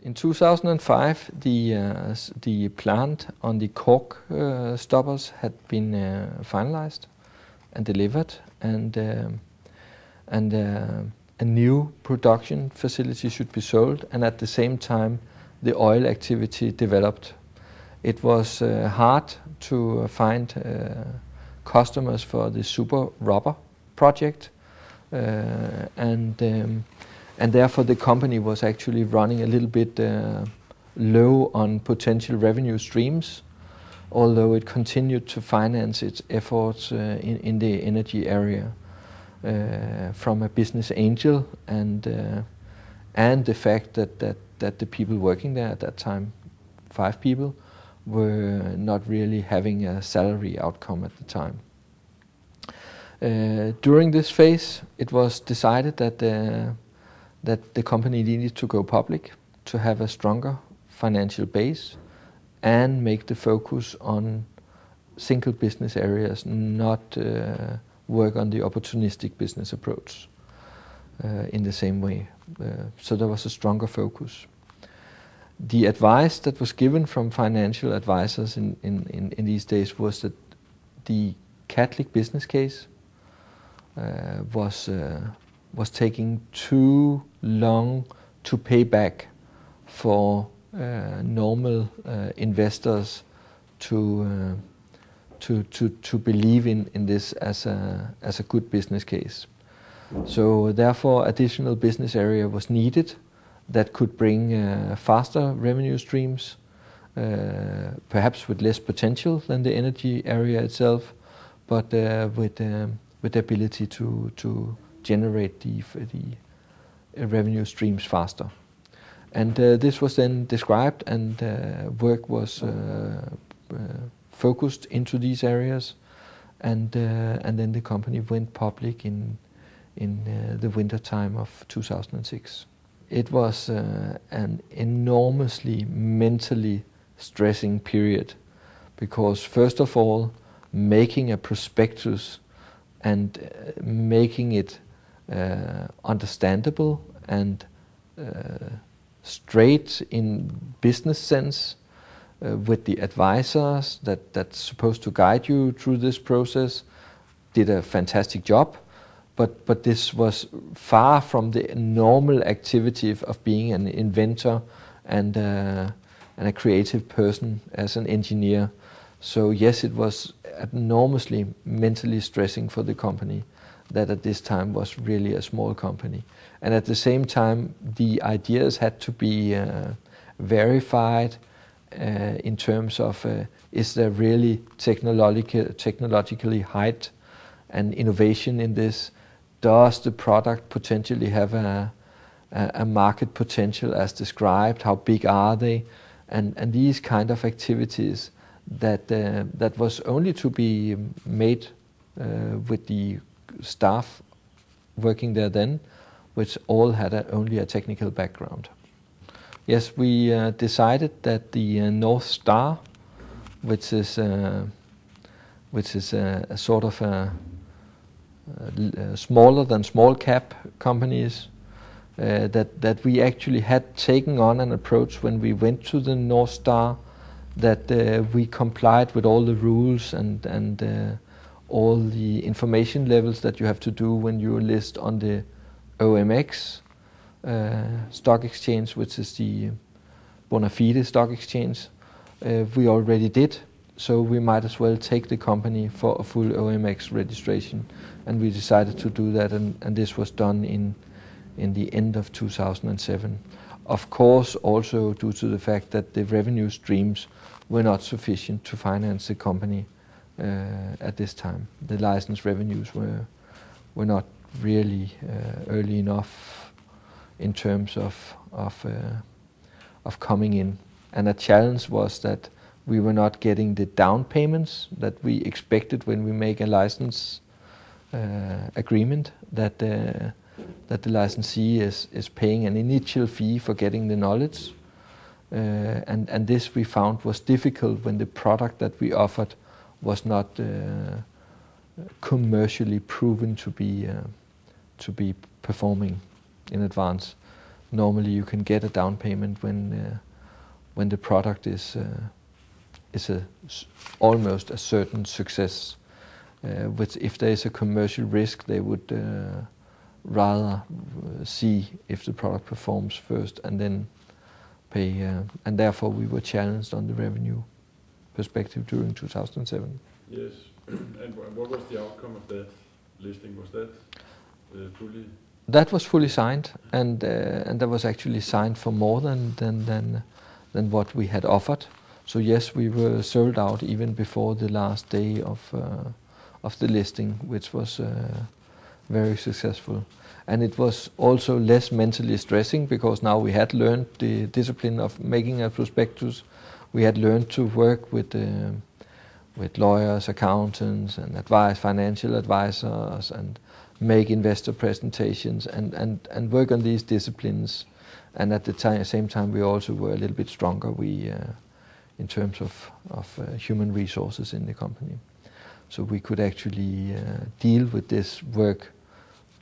In 2005, the plant on the cork stoppers had been finalized and delivered, and a new production facility should be sold, and at the same time the oil activity developed. It was hard to find customers for the super rubber project, and therefore the company was actually running a little bit low on potential revenue streams, although it continued to finance its efforts in the energy area from a business angel, and the fact that the people working there at that time, 5 people, were not really having a salary outcome at the time. During this phase, it was decided that the company needed to go public to have a stronger financial base and make the focus on single business areas, not work on the opportunistic business approach in the same way. So there was a stronger focus. The advice that was given from financial advisors in these days was that the Catholic business case was taking too long to pay back for normal investors to believe in this as a good business case. So therefore, additional business area was needed that could bring faster revenue streams, perhaps with less potential than the energy area itself, but with the ability to generate the revenue streams faster. And this was then described, and work was focused into these areas, and then the company went public in the winter time of 2006. It was an enormously mentally stressing period, because first of all, making a prospectus and making it understandable and straight in business sense with the advisors that's supposed to guide you through this process did a fantastic job, but this was far from the normal activity of being an inventor and a creative person as an engineer. So yes, it was enormously mentally stressing for the company that at this time was really a small company. And at the same time, the ideas had to be verified in terms of is there really technologically height and innovation in this? Does the product potentially have a market potential as described? How big are they? And these kind of activities that was only to be made with the staff working there then, which all had only a technical background. Yes, we decided that the North Star, which is a sort of a smaller than small cap companies, that we actually had taken on an approach when we went to the North Star, that we complied with all the rules and all the information levels that you have to do when you list on the OMX stock exchange, which is the bona fide stock exchange. We already did, so we might as well take the company for a full OMX registration, and we decided to do that, and this was done in the end of 2007. Of course, also due to the fact that the revenue streams were not sufficient to finance the company at this time. The license revenues were not really early enough in terms of coming in, and a challenge was that we were not getting the down payments that we expected when we make a license agreement, that the licensee is paying an initial fee for getting the knowledge, and this we found was difficult when the product that we offered was not commercially proven to be performing in advance. normally you can get a down payment when the product is almost a certain success. Which if there is a commercial risk, they would rather see if the product performs first and then pay. And therefore we were challenged on the revenue perspective during 2007. Yes. And what was the outcome of that listing? Was that fully? That was fully signed, and that was actually signed for more than what we had offered. So yes, we were sold out even before the last day of the listing, which was very successful. And it was also less mentally stressing because now we had learned the discipline of making a prospectus. We had learned to work with lawyers, accountants, and financial advisors, and make investor presentations and work on these disciplines. And at the same time, we also were a little bit stronger in terms of human resources in the company. So we could actually deal with this work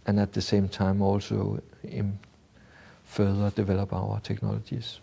and at the same time also further develop our technologies.